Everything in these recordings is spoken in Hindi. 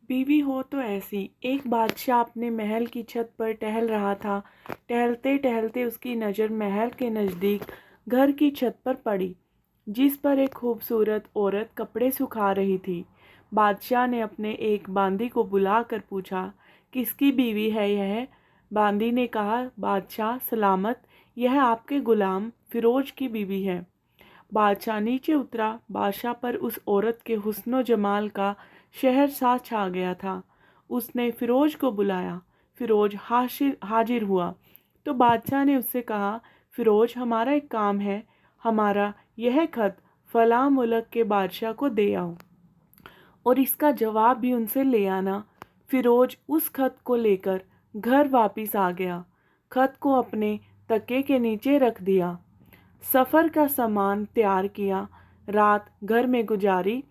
बीवी हो तो ऐसी। एक बादशाह अपने महल की छत पर टहल रहा था। टहलते टहलते उसकी नज़र महल के नज़दीक घर की छत पर पड़ी, जिस पर एक खूबसूरत औरत कपड़े सुखा रही थी। बादशाह ने अपने एक बांदी को बुलाकर पूछा, किसकी बीवी है यह? बांदी ने कहा, बादशाह सलामत, यह आपके गुलाम फिरोज की बीवी है। बादशाह नीचे उतरा। बादशाह पर उस औरत के हुस्न जमाल का शहर सा छा गया था। उसने फिरोज को बुलाया। फिरोज हाजिर हुआ तो बादशाह ने उससे कहा, फिरोज, हमारा एक काम है। हमारा यह खत फलां मुल्क के बादशाह को दे आओ और इसका जवाब भी उनसे ले आना। फिरोज उस खत को लेकर घर वापस आ गया। खत को अपने तकिए के नीचे रख दिया। सफ़र का सामान तैयार किया, रात घर में गुजारी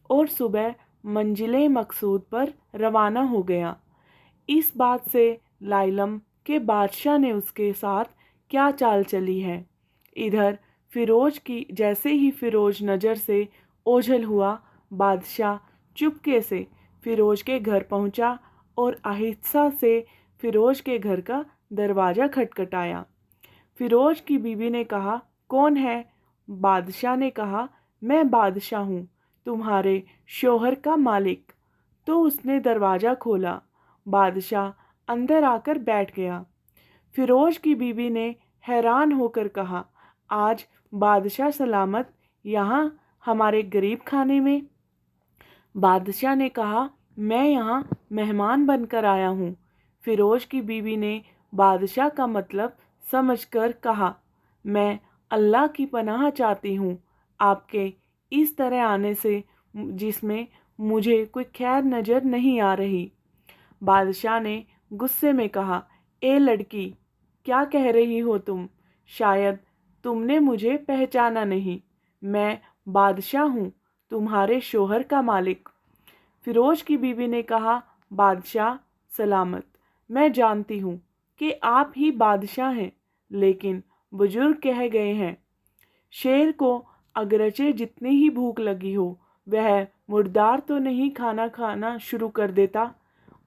और सुबह मंजिले मकसूद पर रवाना हो गया। इस बात से लाइलम के बादशाह ने उसके साथ क्या चाल चली है। इधर फिरोज की जैसे ही फिरोज नज़र से ओझल हुआ, बादशाह चुपके से फिरोज के घर पहुंचा और आहिस्ता से फिरोज के घर का दरवाज़ा खटखटाया। फिरोज की बीवी ने कहा, कौन है? बादशाह ने कहा, मैं बादशाह हूँ, तुम्हारे शोहर का मालिक। तो उसने दरवाज़ा खोला। बादशाह अंदर आकर बैठ गया। फिरोज की बीवी ने हैरान होकर कहा, आज बादशाह सलामत यहाँ हमारे गरीब खाने में? बादशाह ने कहा, मैं यहाँ मेहमान बनकर आया हूँ। फिरोज की बीवी ने बादशाह का मतलब समझकर कहा, मैं अल्लाह की पनाह चाहती हूँ आपके इस तरह आने से, जिसमें मुझे कोई खैर नज़र नहीं आ रही। बादशाह ने गुस्से में कहा, ए लड़की, क्या कह रही हो तुम? शायद तुमने मुझे पहचाना नहीं। मैं बादशाह हूँ, तुम्हारे शोहर का मालिक। फिरोज की बीवी ने कहा, बादशाह सलामत, मैं जानती हूँ कि आप ही बादशाह हैं, लेकिन बुजुर्ग कह गए हैं, शेर को अगरचे जितनी ही भूख लगी हो, वह मुर्दार तो नहीं खाना खाना शुरू कर देता।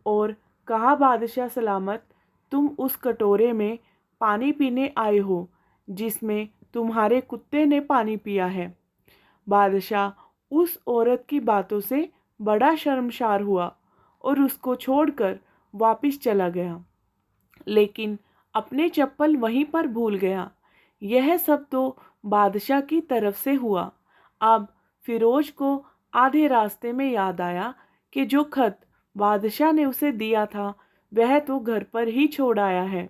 और कहा, बादशाह सलामत, तुम उस कटोरे में पानी पीने आए हो जिसमें तुम्हारे कुत्ते ने पानी पिया है। बादशाह उस औरत की बातों से बड़ा शर्मसार हुआ और उसको छोड़कर वापस चला गया, लेकिन अपने चप्पल वहीं पर भूल गया। यह सब तो बादशाह की तरफ से हुआ। अब फिरोज को आधे रास्ते में याद आया कि जो खत बादशाह ने उसे दिया था वह तो घर पर ही छोड़ आया है।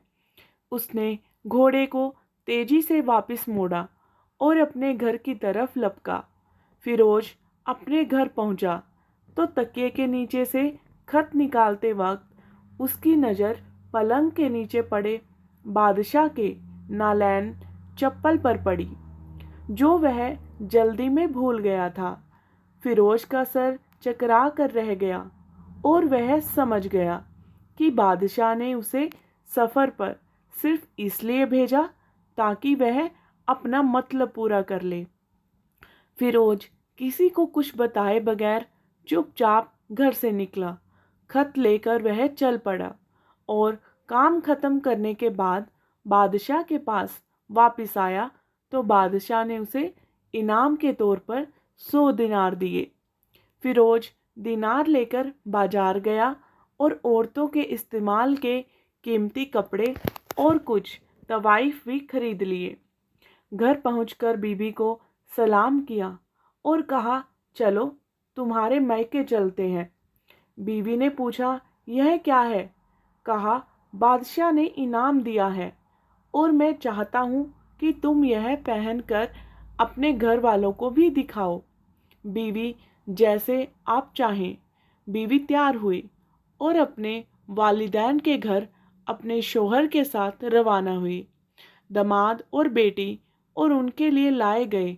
उसने घोड़े को तेजी से वापस मोड़ा और अपने घर की तरफ लपका। फिरोज अपने घर पहुंचा तो तकिए के नीचे से खत निकालते वक्त उसकी नज़र पलंग के नीचे पड़े बादशाह के नालैन चप्पल पर पड़ी, जो वह जल्दी में भूल गया था। फिरोज का सर चकरा कर रह गया और वह समझ गया कि बादशाह ने उसे सफ़र पर सिर्फ इसलिए भेजा ताकि वह अपना मतलब पूरा कर ले। फिरोज किसी को कुछ बताए बगैर चुपचाप घर से निकला। खत लेकर वह चल पड़ा और काम खत्म करने के बाद बादशाह के पास वापस आया तो बादशाह ने उसे इनाम के तौर पर 100 दिनार दिए। फिरोज दिनार लेकर बाजार गया और औरतों के इस्तेमाल के कीमती कपड़े और कुछ तवाइफ भी खरीद लिए। घर पहुंचकर बीबी को सलाम किया और कहा, चलो तुम्हारे मायके चलते हैं। बीवी ने पूछा, यह क्या है? कहा, बादशाह ने इनाम दिया है और मैं चाहता हूँ कि तुम यह पहनकर अपने घर वालों को भी दिखाओ। बीवी, जैसे आप चाहें। बीवी तैयार हुई और अपने वालिदैन के घर अपने शोहर के साथ रवाना हुई। दामाद और बेटी और उनके लिए लाए गए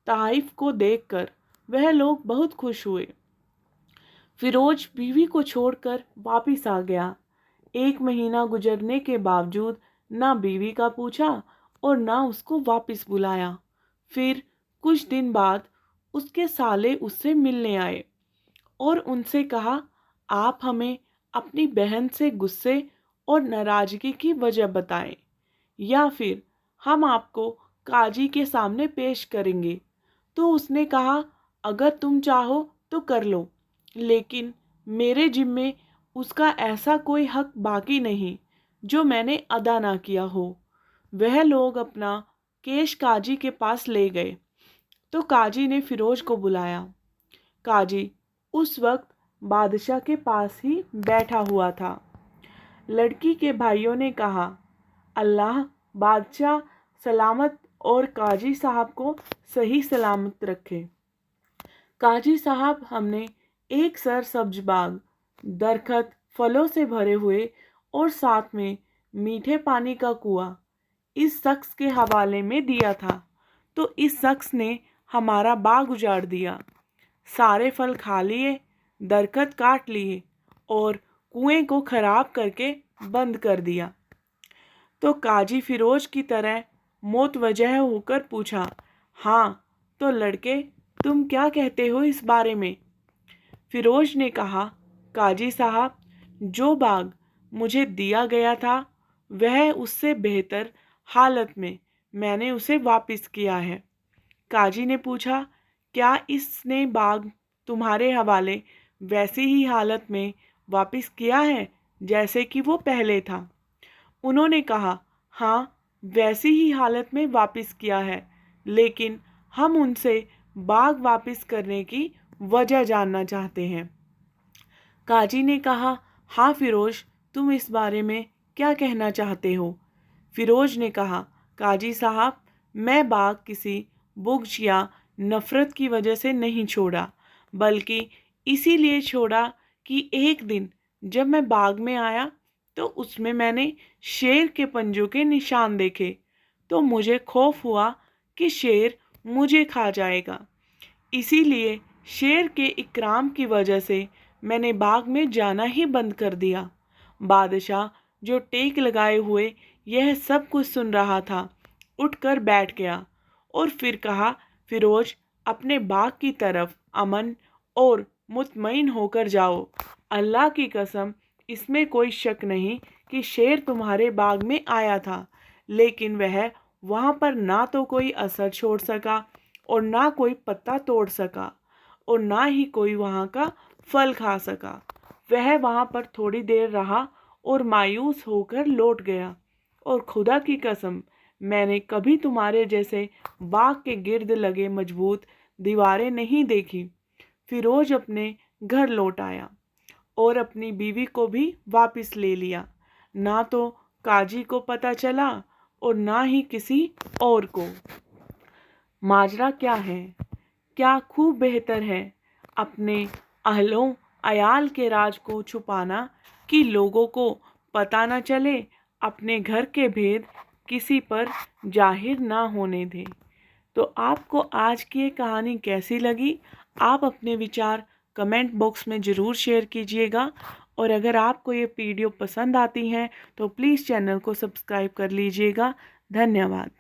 तोहफ़े को देखकर वह लोग बहुत खुश हुए। फिरोज बीवी को छोड़कर वापस आ गया। 1 महीना गुजरने के बावजूद ना बीवी का पूछा और ना उसको वापस बुलाया। फिर कुछ दिन बाद उसके साले उससे मिलने आए और उनसे कहा, आप हमें अपनी बहन से गुस्से और नाराज़गी की वजह बताएं, या फिर हम आपको काजी के सामने पेश करेंगे। तो उसने कहा, अगर तुम चाहो तो कर लो, लेकिन मेरे जिम्मे उसका ऐसा कोई हक बाकी नहीं जो मैंने अदा ना किया हो। वह लोग अपना केश काजी के पास ले गए तो काजी ने फिरोज को बुलाया। काजी उस वक्त बादशाह के पास ही बैठा हुआ था। लड़की के भाइयों ने कहा, अल्लाह बादशाह सलामत और काजी साहब को सही सलामत रखे। काजी साहब, हमने एक सरसब्ज बाग, दरखत फलों से भरे हुए और साथ में मीठे पानी का कुआं इस शख्स के हवाले में दिया था, तो इस शख्स ने हमारा बाग उजाड़ दिया, सारे फल खा लिए, दरखत काट लिए और कुएं को खराब करके बंद कर दिया। तो काजी फिरोज की तरह मोतवजह होकर पूछा, हाँ तो लड़के, तुम क्या कहते हो इस बारे में? फिरोज ने कहा, काजी साहब, जो बाग मुझे दिया गया था वह उससे बेहतर हालत में मैंने उसे वापस किया है। काजी ने पूछा, क्या इसने बाग तुम्हारे हवाले वैसी ही हालत में वापस किया है जैसे कि वो पहले था? उन्होंने कहा, हाँ वैसी ही हालत में वापस किया है, लेकिन हम उनसे बाग वापस करने की वजह जानना चाहते हैं। काजी ने कहा, हाँ फिरोज, तुम इस बारे में क्या कहना चाहते हो? फिरोज ने कहा, काजी साहब, मैं बाग किसी बुग़्ज़ या नफ़रत की वजह से नहीं छोड़ा, बल्कि इसीलिए छोड़ा कि एक दिन जब मैं बाग में आया तो उसमें मैंने शेर के पंजों के निशान देखे, तो मुझे खौफ हुआ कि शेर मुझे खा जाएगा। इसीलिए शेर के इकराम की वजह से मैंने बाग में जाना ही बंद कर दिया। बादशाह, जो टेक लगाए हुए यह सब कुछ सुन रहा था, उठकर बैठ गया और फिर कहा, फिरोज, अपने बाग की तरफ अमन और मुतमईन होकर जाओ। अल्लाह की कसम, इसमें कोई शक नहीं कि शेर तुम्हारे बाग में आया था, लेकिन वह वहाँ पर ना तो कोई असर छोड़ सका और ना कोई पत्ता तोड़ सका और ना ही कोई वहाँ का फल खा सका। वह वहाँ पर थोड़ी देर रहा और मायूस होकर लौट गया, और खुदा की कसम, मैंने कभी तुम्हारे जैसे बाग के गिर्द लगे मजबूत दीवारें नहीं देखी। फिरोज अपने घर लौट आया और अपनी बीवी को भी वापस ले लिया। ना तो काजी को पता चला और ना ही किसी और को। माजरा क्या है? क्या खूब बेहतर है अपने अहलों अयाल के राज को छुपाना कि लोगों को पता न चले, अपने घर के भेद किसी पर जाहिर ना होने दें। तो आपको आज की ये कहानी कैसी लगी? आप अपने विचार कमेंट बॉक्स में ज़रूर शेयर कीजिएगा, और अगर आपको ये वीडियो पसंद आती हैं तो प्लीज़ चैनल को सब्सक्राइब कर लीजिएगा। धन्यवाद।